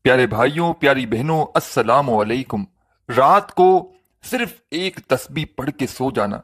پیارے بھائیوں، پیاری بہنوں، السلام علیکم۔ رات کو صرف ایک تسبیح پڑھ کے سو جانا،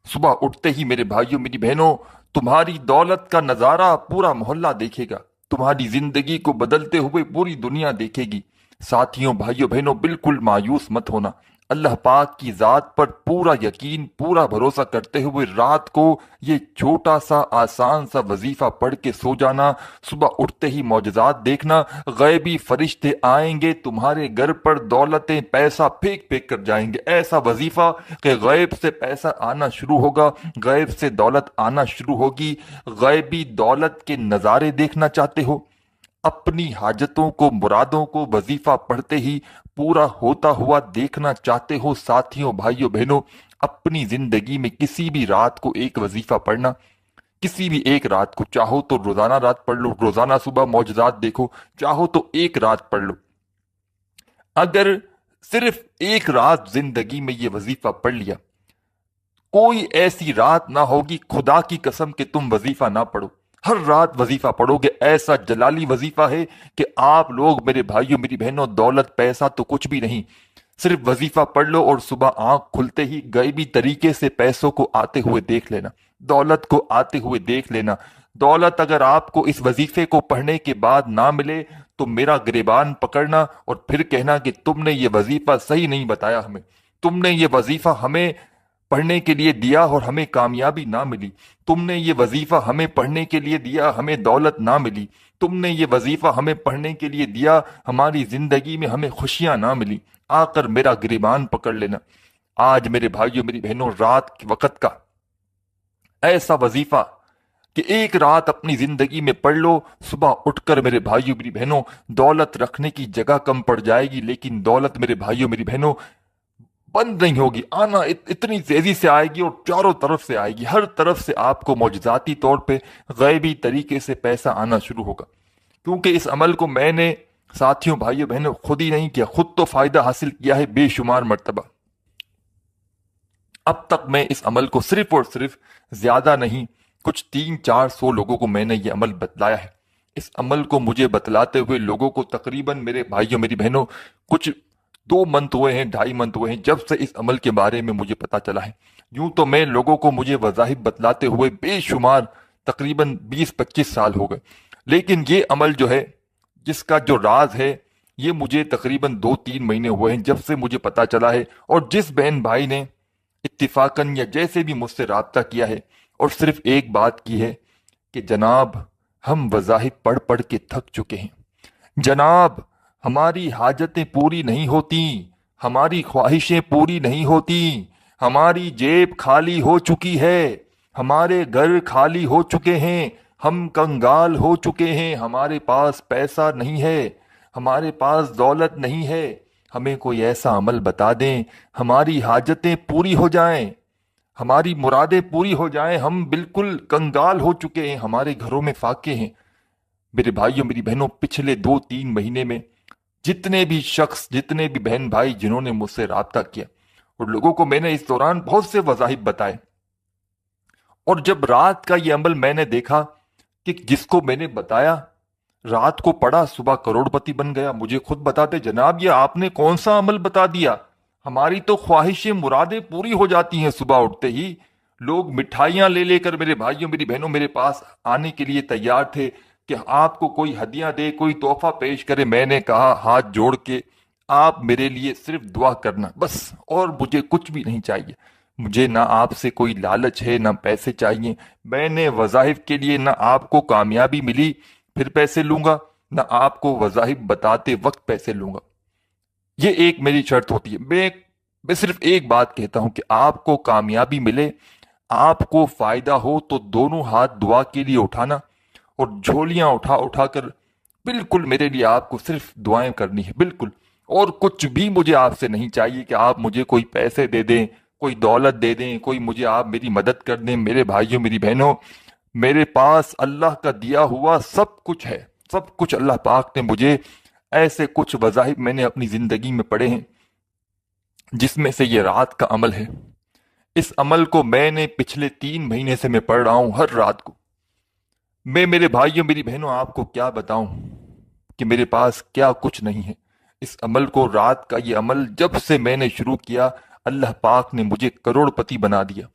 صبح اٹھتے ہی میرے بھائیوں میری بہنوں تمہاری دولت کا نظارہ پورا محلہ دیکھے گا، تمہاری زندگی کو بدلتے ہوئے پوری دنیا دیکھے گی۔ ساتھیوں، بھائیوں بہنوں، بالکل مایوس مت ہونا۔ اللہ پاک کی ذات پر پورا یقین، پورا بھروسہ کرتے ہوئے رات کو یہ چھوٹا سا آسان سا وظیفہ پڑھ کے سو جانا، صبح اٹھتے ہی معجزات دیکھنا، غیبی فرشتے آئیں گے تمہارے گھر پر، دولتیں پیسہ پھینک پھینک کر جائیں گے۔ ایسا وظیفہ کہ غیب سے پیسہ آنا شروع ہوگا، غیب سے دولت آنا شروع ہوگی۔ غیبی دولت کے نظارے دیکھنا چاہتے ہو؟ اپنی حاجتوں کو، مرادوں کو وظیفہ پڑھتے ہی پورا ہوتا ہوا دیکھنا چاہتے ہو؟ ساتھیوں، بھائیوں بہنوں، اپنی زندگی میں کسی بھی رات کو ایک وظیفہ پڑھنا، کسی بھی ایک رات کو، چاہو تو روزانہ رات پڑھ لو، روزانہ صبح معجزات دیکھو، چاہو تو ایک رات پڑھ لو۔ اگر صرف ایک رات زندگی میں یہ وظیفہ پڑھ لیا، کوئی ایسی رات نہ ہوگی خدا کی قسم کہ تم وظیفہ نہ پڑھو۔ ہر رات وظیفہ پڑھو گے، ایسا جلالی وظیفہ ہے کہ آپ لوگ میرے بھائیوں میری بہنوں، دولت پیسہ تو کچھ بھی نہیں، صرف وظیفہ پڑھ لو اور صبح آنکھ کھلتے ہی غیبی طریقے سے پیسوں کو آتے ہوئے دیکھ لینا، دولت کو آتے ہوئے دیکھ لینا۔ دولت اگر آپ کو اس وظیفے کو پڑھنے کے بعد نہ ملے تو میرا گریبان پکڑنا اور پھر کہنا کہ تم نے یہ وظیفہ صحیح نہیں بتایا ہمیں، تم نے یہ وظیفہ ہمیں پڑھنے کے لیے دیا اور ہمیں کامیابی نہ ملی، تم نے یہ وظیفہ ہمیں پڑھنے کے لیے دیا، ہمیں دولت نہ ملی، تم نے یہ وظیفہ ہمیں پڑھنے کے لیے دیا، ہماری زندگی میں ہمیں خوشیاں نہ ملی۔ آ کر میرا گریبان پکڑ لینا۔ آج میرے بھائیوں میری بہنوں، رات کے وقت کا ایسا وظیفہ کہ ایک رات اپنی زندگی میں پڑھ لو، صبح اٹھ کر میرے بھائیوں میری بہنوں، دولت رکھنے کی جگہ کم پڑ جائے گی، لیکن دولت میرے بھائیوں میری بہنوں بند نہیں ہوگی، آنا اتنی تیزی سے آئے گی اور چاروں طرف سے آئے گی، ہر طرف سے آپ کو معجزاتی طور پہ غیبی طریقے سے پیسہ آنا شروع ہوگا۔ کیونکہ اس عمل کو میں نے، ساتھیوں، بھائیوں بہنوں، خود ہی نہیں کیا، خود تو فائدہ حاصل کیا ہے بے شمار مرتبہ۔ اب تک میں اس عمل کو صرف اور صرف، زیادہ نہیں، کچھ 300-400 لوگوں کو میں نے یہ عمل بتلایا ہے۔ اس عمل کو مجھے بتلاتے ہوئے لوگوں کو تقریباً، میرے بھائیوں میری بہنوں، کچھ 2 منتھ ہوئے ہیں، 2.5 منتھ ہوئے ہیں جب سے اس عمل کے بارے میں مجھے پتا چلا ہے۔ یوں تو میں لوگوں کو مجھے وظائف بتلاتے ہوئے بے شمار تقریباً 20-25 سال ہو گئے، لیکن یہ عمل جو ہے، جس کا جو راز ہے، یہ مجھے تقریباً 2-3 مہینے ہوئے ہیں جب سے مجھے پتا چلا ہے۔ اور جس بہن بھائی نے اتفاقاً یا جیسے بھی مجھ سے رابطہ کیا ہے اور صرف ایک بات کی ہے کہ جناب، ہم وظائف پڑھ پڑھ کے تھک چکے ہیں، جناب ہماری حاجتیں پوری نہیں ہوتی، ہماری خواہشیں پوری نہیں ہوتی، ہماری جیب خالی ہو چکی ہے، ہمارے گھر خالی ہو چکے ہیں، ہم کنگال ہو چکے ہیں، ہمارے پاس پیسہ نہیں ہے، ہمارے پاس دولت نہیں ہے، ہمیں کوئی ایسا عمل بتا دیں، ہماری حاجتیں پوری ہو جائیں، ہماری مرادیں پوری ہو جائیں، ہم بالکل کنگال ہو چکے ہیں، ہمارے گھروں میں فاقے ہیں۔ میرے بھائیوں میری بہنوں، پچھلے 2-3 مہینے میں جتنے بھی شخص، جتنے بھی بہن بھائی جنہوں نے مجھ سے رابطہ کیا، اور لوگوں کو میں نے اس دوران بہت سے وظائف بتائے، اور جب رات کا یہ عمل میں نے دیکھا کہ جس کو میں نے بتایا، رات کو پڑھا، صبح کروڑ پتی بن گیا، مجھے خود بتاتے، جناب یہ آپ نے کون سا عمل بتا دیا، ہماری تو خواہشیں، مرادیں پوری ہو جاتی ہیں صبح اٹھتے ہی۔ لوگ مٹھائیاں لے لے کر، میرے بھائیوں میری بہنوں، میرے پاس آنے کے لیے تیار تھے کہ آپ کو کوئی ہدیہ دے، کوئی تحفہ پیش کرے۔ میں نے کہا ہاتھ جوڑ کے، آپ میرے لیے صرف دعا کرنا بس، اور مجھے کچھ بھی نہیں چاہیے، مجھے نہ آپ سے کوئی لالچ ہے، نہ پیسے چاہیے۔ میں نے وظائف کے لیے، نہ آپ کو کامیابی ملی پھر پیسے لوں گا، نہ آپ کو وظائف بتاتے وقت پیسے لوں گا۔ یہ ایک میری شرط ہوتی ہے، میں صرف ایک بات کہتا ہوں کہ آپ کو کامیابی ملے، آپ کو فائدہ ہو تو دونوں ہاتھ دعا کے لیے اٹھانا، اور جھولیاں اٹھا اٹھا کر بالکل میرے لیے آپ کو صرف دعائیں کرنی ہے، بالکل، اور کچھ بھی مجھے آپ سے نہیں چاہیے کہ آپ مجھے کوئی پیسے دے دیں، کوئی دولت دے دیں، کوئی مجھے آپ میری مدد کر دیں۔ میرے بھائیوں میری بہنوں، میرے پاس اللہ کا دیا ہوا سب کچھ ہے، سب کچھ اللہ پاک نے مجھے، ایسے کچھ وظائف میں نے اپنی زندگی میں پڑھے ہیں جس میں سے یہ رات کا عمل ہے۔ اس عمل کو میں نے پچھلے 3 مہینے سے میں پڑھ رہا ہوں ہر رات کو۔ میں، میرے بھائیوں میری بہنوں، آپ کو کیا بتاؤں، کہ میرے پاس کیا کچھ نہیں ہے۔ اس عمل کو، رات کا یہ عمل جب سے میں نے شروع کیا، اللہ پاک نے مجھے کروڑ پتی بنا دیا۔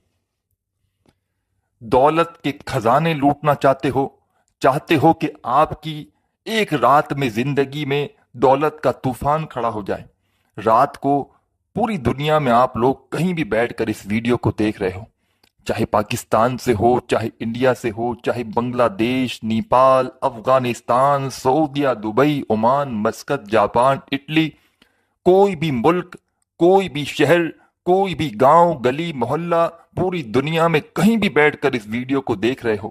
دولت کے خزانے لوٹنا چاہتے ہو کہ آپ کی ایک رات میں زندگی میں دولت کا طوفان کھڑا ہو جائے۔ رات کو پوری دنیا میں آپ لوگ کہیں بھی بیٹھ کر اس ویڈیو کو دیکھ رہے ہو، چاہے پاکستان سے ہو، چاہے انڈیا سے ہو، چاہے بنگلہ دیش، نیپال، افغانستان، سعودیہ، Dubai, Oman, Muscat, Japan, Italy, کوئی بھی ملک، کوئی بھی شہر، کوئی بھی گاؤں، گلی، محلہ، پوری دنیا میں کہیں بھی بیٹھ کر اس ویڈیو کو دیکھ رہے ہو۔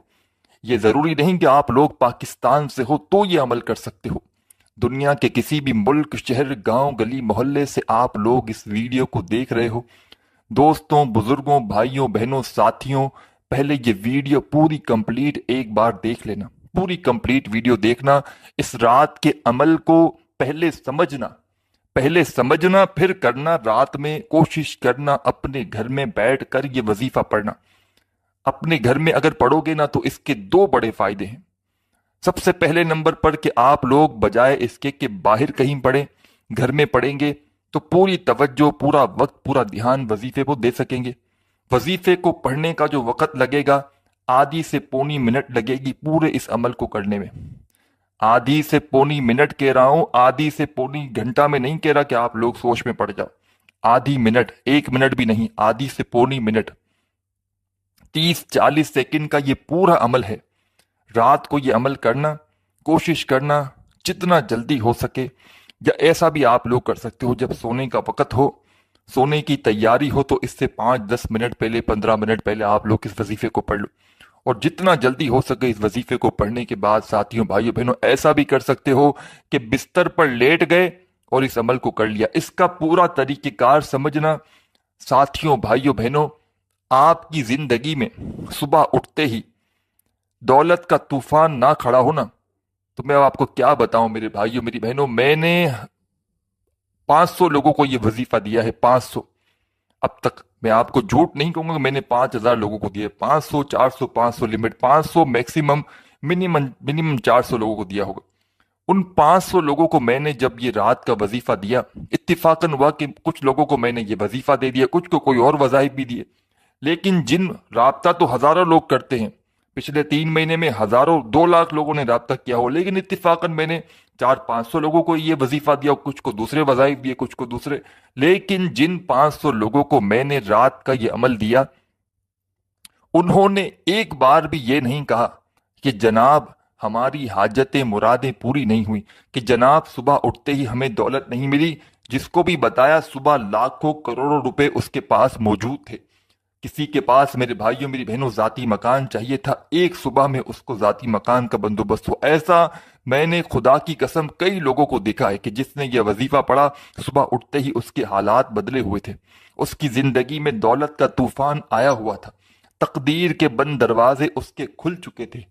یہ ضروری نہیں کہ آپ لوگ پاکستان سے ہو تو یہ عمل کر سکتے ہو۔ دنیا کے کسی بھی ملک، شہر، گاؤں، گلی، محلے سے آپ لوگ اس ویڈیو کو دیکھ رہے ہو۔ دوستوں، بزرگوں، بھائیوں، بہنوں، ساتھیوں، پہلے یہ ویڈیو پوری کمپلیٹ ایک بار دیکھ لینا، پوری کمپلیٹ ویڈیو دیکھنا۔ اس رات کے عمل کو پہلے سمجھنا پھر کرنا۔ رات میں کوشش کرنا اپنے گھر میں بیٹھ کر یہ وظیفہ پڑھنا۔ اپنے گھر میں اگر پڑھو گے نا تو اس کے دو بڑے فائدے ہیں۔ سب سے پہلے نمبر پر کہ آپ لوگ بجائے اس کے کہ باہر کہیں پڑھیں، گھر میں پڑھیں گے تو پوری توجہ، پورا وقت، پورا دھیان وظیفے کو دے سکیں گے۔ وظیفے کو پڑھنے کا جو وقت لگے گا، آدھی سے پونی منٹ لگے گی پورے اس عمل کو کرنے میں۔ آدھی سے پونی منٹ کہہ رہا ہوں، آدھی سے پونی گھنٹہ میں نہیں کہہ رہا کہ آپ لوگ سوچ میں پڑ جاؤ۔ آدھی منٹ، 1 منٹ بھی نہیں، آدھی سے پونی منٹ، 30-40 سیکنڈ کا یہ پورا عمل ہے۔ رات کو یہ عمل کرنا، کوشش کرنا جتنا جلدی ہو سکے، یا ایسا بھی آپ لوگ کر سکتے ہو جب سونے کا وقت ہو، سونے کی تیاری ہو تو اس سے 5-10 منٹ پہلے، 15 منٹ پہلے آپ لوگ اس وظیفے کو پڑھ لو۔ اور جتنا جلدی ہو سکے اس وظیفے کو پڑھنے کے بعد ساتھیوں، بھائیوں، بہنوں، ایسا بھی کر سکتے ہو کہ بستر پر لیٹ گئے اور اس عمل کو کر لیا۔ اس کا پورا طریقہ کار سمجھنا ساتھیوں، بھائیوں، بہنوں۔ آپ کی زندگی میں صبح اٹھتے ہی دولت کا طوفان نہ کھڑا ہونا تو میں آپ کو کیا بتاؤں میرے بھائیوں، میری بہنوں۔ میں نے 500 لوگوں کو یہ وظیفہ دیا ہے، 500 اب تک۔ میں آپ کو جھوٹ نہیں کہوں گا کہ میں نے 5000 لوگوں کو دیا ہے۔ 500، 400، 500 لمٹ، 500 میکسیمم، منیمم 400 لوگوں کو دیا ہوگا۔ ان 500 لوگوں کو میں نے جب یہ رات کا وظیفہ دیا، اتفاقاً ہوا کہ کچھ لوگوں کو میں نے یہ وظیفہ دے دیا، کچھ کو کوئی اور وظائف بھی دیے، لیکن جن رابطہ تو ہزاروں لوگ کرتے ہیں، پچھلے 3 مہینے میں ہزاروں، 2 لاکھ لوگوں نے رابطہ کیا ہو، لیکن اتفاقاً میں نے 400-500 لوگوں کو یہ وظیفہ دیا، کچھ کو دوسرے وظائف دیے، کچھ کو دوسرے۔ لیکن جن 500 لوگوں کو میں نے رات کا یہ عمل دیا، انہوں نے ایک بار بھی یہ نہیں کہا کہ جناب ہماری حاجتیں، مرادیں پوری نہیں ہوئی، کہ جناب صبح اٹھتے ہی ہمیں دولت نہیں ملی۔ جس کو بھی بتایا صبح لاکھوں کروڑوں روپے اس کے پاس موجود تھے۔ کسی کے پاس میرے بھائیوں، میری بہنوں، ذاتی مکان چاہیے تھا، ایک صبح میں اس کو ذاتی مکان کا بندوبست ہو۔ ایسا میں نے خدا کی قسم کئی لوگوں کو دیکھا ہے کہ جس نے یہ وظیفہ پڑھا، صبح اٹھتے ہی اس کے حالات بدلے ہوئے تھے، اس کی زندگی میں دولت کا طوفان آیا ہوا تھا، تقدیر کے بند دروازے اس کے کھل چکے تھے۔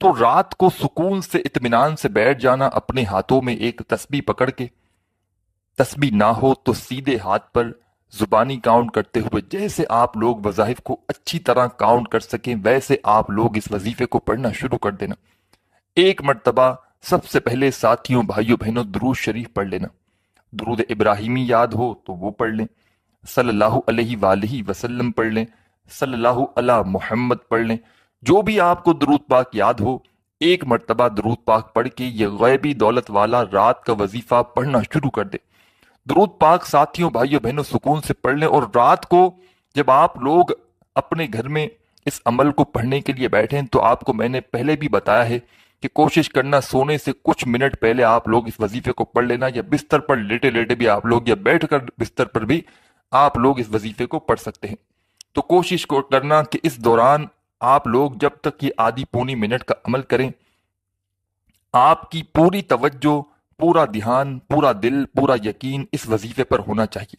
تو رات کو سکون سے، اطمینان سے بیٹھ جانا، اپنے ہاتھوں میں ایک تسبیح پکڑ کے، تسبیح نہ ہو تو سیدھے ہاتھ پر زبانی کاؤنٹ کرتے ہوئے، جیسے آپ لوگ وظائف کو اچھی طرح کاؤنٹ کر سکیں ویسے آپ لوگ اس وظیفے کو پڑھنا شروع کر دینا۔ ایک مرتبہ سب سے پہلے ساتھیوں، بھائیوں، بہنوں، درود شریف پڑھ لینا۔ درود ابراہیمی یاد ہو تو وہ پڑھ لیں، صلی اللہ علیہ وآلہ وسلم پڑھ لیں، صلی اللہ علی محمد پڑھ لیں، جو بھی آپ کو درود پاک یاد ہو، ایک مرتبہ درود پاک پڑھ کے یہ غیبی دولت والا رات کا وظیفہ پڑھنا شروع کر دیں۔ درود پاک ساتھیوں، بھائیوں، بہنوں، سکون سے پڑھ لیں۔ اور رات کو جب آپ لوگ اپنے گھر میں اس عمل کو پڑھنے کے لیے بیٹھیں تو آپ کو میں نے پہلے بھی بتایا ہے کہ کوشش کرنا سونے سے کچھ منٹ پہلے آپ لوگ اس وظیفے کو پڑھ لینا، یا بستر پر لیٹے لیٹے بھی آپ لوگ، یا بیٹھ کر بستر پر بھی آپ لوگ اس وظیفے کو پڑھ سکتے ہیں۔ تو کوشش کرنا کہ اس دوران آپ لوگ جب تک یہ آدھی پونی منٹ کا عمل کریں، آپ کی پوری توجہ، پورا دھیان، پورا دل، پورا یقین اس وظیفے پر ہونا چاہیے۔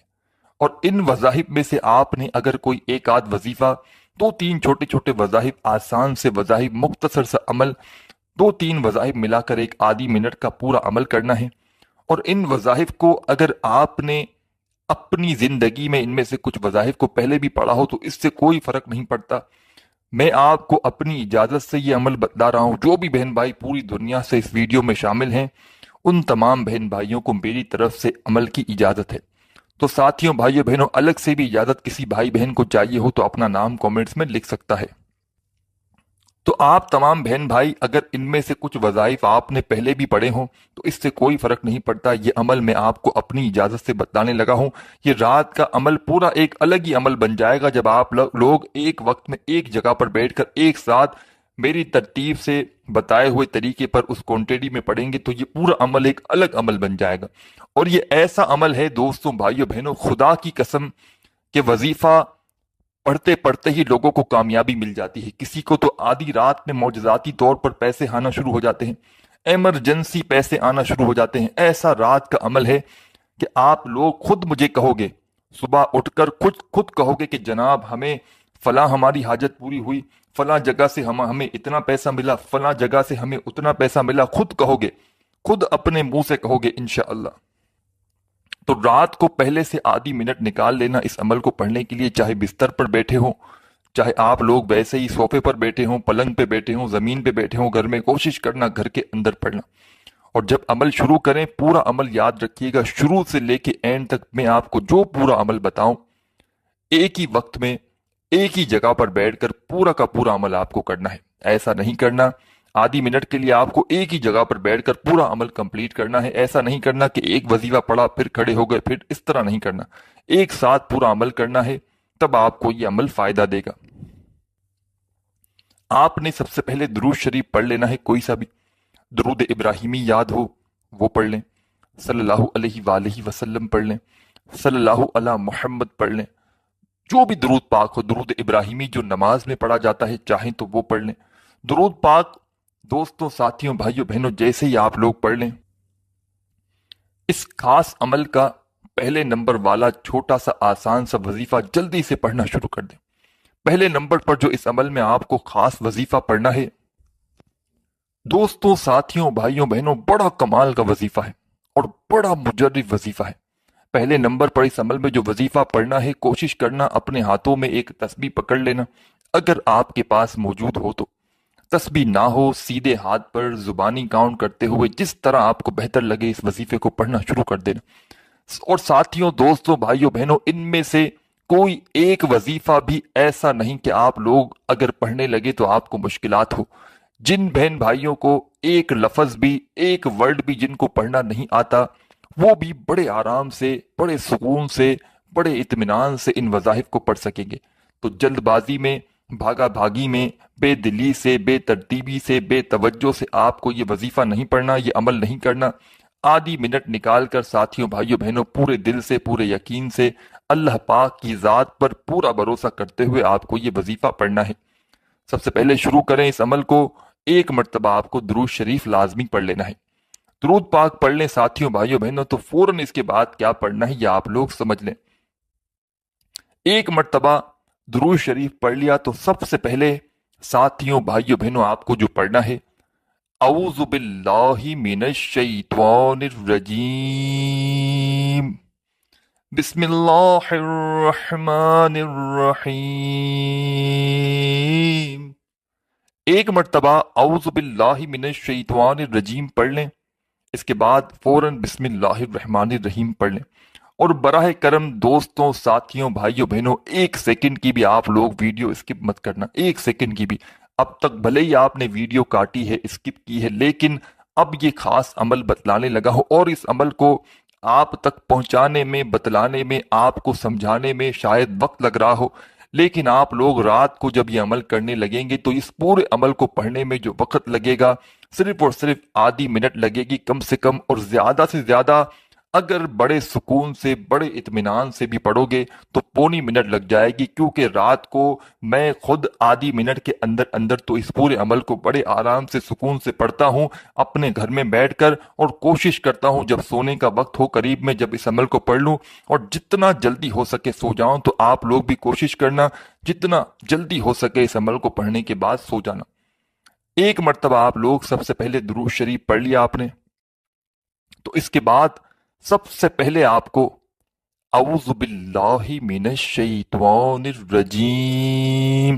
اور ان وظائف میں سے آپ نے اگر کوئی ایک آدھ وظیفہ، 2-3 چھوٹے چھوٹے وظائف، آسان سے وظائف، مختصر سا عمل، 2-3 وظائف ملا کر ایک آدھی منٹ کا پورا عمل کرنا ہے۔ اور ان وظائف کو اگر آپ نے اپنی زندگی میں ان میں سے کچھ وظائف کو پہلے بھی پڑھا ہو تو اس سے کوئی فرق نہیں پڑتا۔ میں آپ کو اپنی اجازت سے یہ عمل بتلا رہا ہوں۔ جو بھی بہن بھائی پوری دنیا سے اس ویڈیو میں شامل ہیں، ان تمام بہن بھائیوں کو میری طرف سے عمل کی اجازت ہے۔ تو ساتھیوں، بھائیوں بہنوں، الگ سے بھی اجازت کسی بھائی بہن کو چاہیے ہو تو اپنا نام کامنٹس میں لکھ سکتا ہے۔ تو آپ تمام بہن بھائی، اگر ان میں سے کچھ وظائف آپ نے پہلے بھی پڑھے ہوں تو اس سے کوئی فرق نہیں پڑتا۔ یہ عمل میں آپ کو اپنی اجازت سے بتلانے لگا ہوں۔ یہ رات کا عمل پورا ایک الگ ہی عمل بن جائے گا جب آپ لوگ ایک وقت میں ایک جگہ پر بیٹھ کر ایک ساتھ میری ترتیب سے بتائے ہوئے طریقے پر اس کوانٹیٹی میں پڑھیں گے تو یہ پورا عمل ایک الگ عمل بن جائے گا۔ اور یہ ایسا عمل ہے دوستوں، بھائیوں بہنوں، خدا کی قسم کہ وظیفہ پڑھتے پڑھتے ہی لوگوں کو کامیابی مل جاتی ہے۔ کسی کو تو آدھی رات میں معجزاتی طور پر پیسے آنا شروع ہو جاتے ہیں، ایمرجنسی پیسے آنا شروع ہو جاتے ہیں۔ ایسا رات کا عمل ہے کہ آپ لوگ خود مجھے کہو گے، صبح اٹھ کر خود کہو گے کہ جناب ہمیں فلاں ہماری حاجت پوری ہوئی، فلاں جگہ سے ہمیں اتنا پیسہ ملا، فلاں جگہ سے ہمیں اتنا پیسہ ملا، خود کہو گے، خود اپنے منہ سے کہو گے انشاءاللہ۔ تو رات کو پہلے سے آدھی منٹ نکال لینا اس عمل کو پڑھنے کے لیے، چاہے بستر پر بیٹھے ہوں، چاہے آپ لوگ ویسے ہی صوفے پر بیٹھے ہوں، پلنگ پہ بیٹھے ہوں، زمین پہ بیٹھے ہوں، گھر میں کوشش کرنا گھر کے اندر پڑھنا۔ اور جب عمل شروع کریں، پورا عمل یاد رکھیے گا، شروع سے لے کے اینڈ تک میں آپ کو جو پورا عمل بتاؤں، ایک ہی وقت میں ایک ہی جگہ پر بیٹھ کر پورا کا پورا عمل آپ کو کرنا ہے۔ ایسا نہیں کرنا آدھی منٹ کے لیے آپ کو ایک ہی جگہ پر بیٹھ کر پورا عمل کمپلیٹ کرنا ہے۔ ایسا نہیں کرنا کہ ایک وظیفہ پڑھا پھر کھڑے ہو گئے، پھر اس طرح نہیں کرنا۔ ایک ساتھ پورا عمل کرنا ہے، تب آپ کو یہ عمل فائدہ دے گا۔ آپ نے سب سے پہلے درود شریف پڑھ لینا ہے، کوئی سا بھی درود ابراہیمی یاد ہو وہ پڑھ لیں، صلی اللہ علیہ وآلہ وسلم پڑھ لیں، صلی اللہ علی محمد پڑھ لیں، جو بھی درود پاک ہو، درود ابراہیمی جو نماز میں پڑھا جاتا ہے چاہیں تو وہ پڑھ لیں۔ درود پاک دوستوں، ساتھیوں، بھائیوں بہنوں، جیسے ہی آپ لوگ پڑھ لیں، اس خاص عمل کا پہلے نمبر والا چھوٹا سا آسان سا وظیفہ جلدی سے پڑھنا شروع کر دیں۔ پہلے نمبر پر جو اس عمل میں آپ کو خاص وظیفہ پڑھنا ہے، دوستوں، ساتھیوں، بھائیوں بہنوں، بڑا کمال کا وظیفہ ہے اور بڑا مجرب وظیفہ ہے۔ پہلے نمبر پر اس عمل میں جو وظیفہ پڑھنا ہے، کوشش کرنا اپنے ہاتھوں میں ایک تسبیح پکڑ لینا، اگر آپ کے پاس موجود ہو تو۔ تسبیح نہ ہو، سیدھے ہاتھ پر زبانی کاؤنٹ کرتے ہوئے جس طرح آپ کو بہتر لگے اس وظیفے کو پڑھنا شروع کر دینا۔ اور ساتھیوں، دوستوں، بھائیوں بہنوں، ان میں سے کوئی ایک وظیفہ بھی ایسا نہیں کہ آپ لوگ اگر پڑھنے لگے تو آپ کو مشکلات ہو۔ جن بہن بھائیوں کو ایک لفظ بھی، ایک ورڈ بھی جن کو پڑھنا نہیں آتا، وہ بھی بڑے آرام سے، بڑے سکون سے، بڑے اطمینان سے ان وظائف کو پڑھ سکیں گے۔ تو جلد بازی میں، بھاگا بھاگی میں، بے دلی سے، بے ترتیبی سے، بے توجہ سے آپ کو یہ وظیفہ نہیں پڑھنا، یہ عمل نہیں کرنا۔ آدھی منٹ نکال کر ساتھیوں، بھائیوں بہنوں، پورے دل سے، پورے یقین سے، اللہ پاک کی ذات پر پورا بھروسہ کرتے ہوئے آپ کو یہ وظیفہ پڑھنا ہے۔ سب سے پہلے شروع کریں اس عمل کو، ایک مرتبہ آپ کو درود شریف لازمی پڑھ لینا ہے۔ درود پاک پڑھ لیں ساتھیوں، بھائیوں بہنوں، تو فوراً اس کے بعد کیا پڑھنا ہے یہ آپ لوگ سمجھ لیں۔ ایک مرتبہ درود شریف پڑھ لیا تو سب سے پہلے ساتھیوں، بھائیوں بہنوں، آپ کو جو پڑھنا ہے، اعوذ باللہ من الشیطان الرجیم، بسم اللہ الرحمن الرحیم۔ ایک مرتبہ اعوذ باللہ من الشیطان الرجیم پڑھ لیں، اس کے بعد فوراً بسم اللہ الرحمن الرحیم پڑھ لیں۔ اور براہ کرم دوستوں، ساتھیوں، بھائیوں بہنوں، ایک سیکنڈ کی بھی آپ لوگ ویڈیو اسکپ مت کرنا، ایک سیکنڈ کی بھی۔ اب تک بھلے ہی آپ نے ویڈیو کاٹی ہے، اسکپ کی ہے، لیکن اب یہ خاص عمل بتلانے لگا ہو اور اس عمل کو آپ تک پہنچانے میں، بتلانے میں، آپ کو سمجھانے میں شاید وقت لگ رہا ہو، لیکن آپ لوگ رات کو جب یہ عمل کرنے لگیں گے تو اس پورے عمل کو پڑھنے میں جو وقت لگے گا صرف اور صرف آدھی منٹ لگے گی کم سے کم، اور زیادہ سے زیادہ اگر بڑے سکون سے، بڑے اطمینان سے بھی پڑھو گے تو پونی منٹ لگ جائے گی، کیونکہ رات کو میں خود آدھی منٹ کے اندر اندر تو اس پورے عمل کو بڑے آرام سے، سکون سے پڑھتا ہوں اپنے گھر میں بیٹھ کر، اور کوشش کرتا ہوں جب سونے کا وقت ہو قریب میں جب اس عمل کو پڑھ لوں اور جتنا جلدی ہو سکے سو جاؤں۔ تو آپ لوگ بھی کوشش کرنا جتنا جلدی ہو سکے اس عمل کو پڑھنے کے بعد سو جانا۔ ایک مرتبہ آپ لوگ سب سے پہلے درود شریف پڑھ لیا آپ نے، تو اس کے بعد سب سے پہلے آپ کو اعوذ باللہ من الشیطان الرجیم،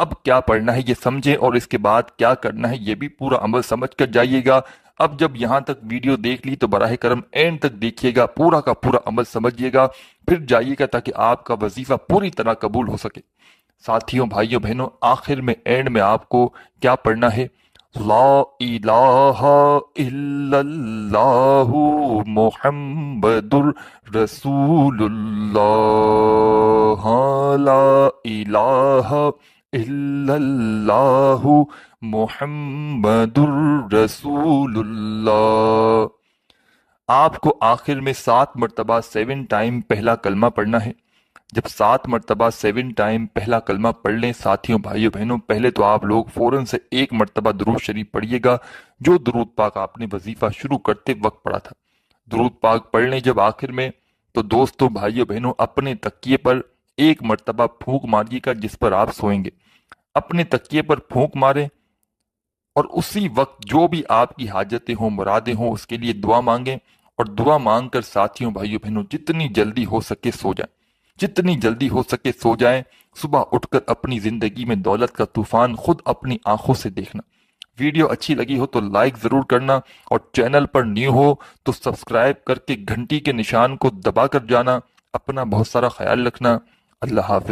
اب کیا پڑھنا ہے یہ سمجھیں اور اس کے بعد کیا کرنا ہے یہ بھی پورا عمل سمجھ کر جائیے گا۔ اب جب یہاں تک ویڈیو دیکھ لی تو براہ کرم اینڈ تک دیکھیے گا، پورا کا پورا عمل سمجھیے گا، پھر جائیے گا تاکہ آپ کا وظیفہ پوری طرح قبول ہو سکے۔ ساتھیوں، بھائیوں، بہنوں، آخر میں اینڈ میں آپ کو کیا پڑھنا ہے؟ لا الہ الا اللہ محمد رسول اللہ، ہاں، لا الہ الا اللہ محمد رسول اللہ۔ آپ کو آخر میں 7 مرتبہ 7 ٹائم پہلا کلمہ پڑھنا ہے۔ جب 7 مرتبہ 7 ٹائم پہلا کلمہ پڑھ لیں ساتھیوں، بھائیوں، بہنوں، پہلے تو آپ لوگ فوراً سے 1 مرتبہ درود شریف پڑھیے گا، جو درود پاک آپ نے وظیفہ شروع کرتے وقت پڑھا تھا۔ درود پاک پڑھ لیں جب آخر میں، تو دوستوں، بھائیوں، بہنوں، اپنے تکیے پر 1 مرتبہ پھونک ماریے گا جس پر آپ سوئیں گے۔ اپنے تکیے پر پھونک ماریں اور اسی وقت جو بھی آپ کی حاجتیں ہوں، مرادیں ہوں، اس کے لیے دعا مانگیں، اور دعا مانگ کر ساتھیوں، بھائیوں، بہنوں، جتنی جلدی ہو سکے سو جائیں، جتنی جلدی ہو سکے سو جائیں۔ صبح اٹھ کر اپنی زندگی میں دولت کا طوفان خود اپنی آنکھوں سے دیکھنا۔ ویڈیو اچھی لگی ہو تو لائک ضرور کرنا، اور چینل پر نیو ہو تو سبسکرائب کر کے گھنٹی کے نشان کو دبا کر جانا۔ اپنا بہت سارا خیال رکھنا۔ اللہ حافظ۔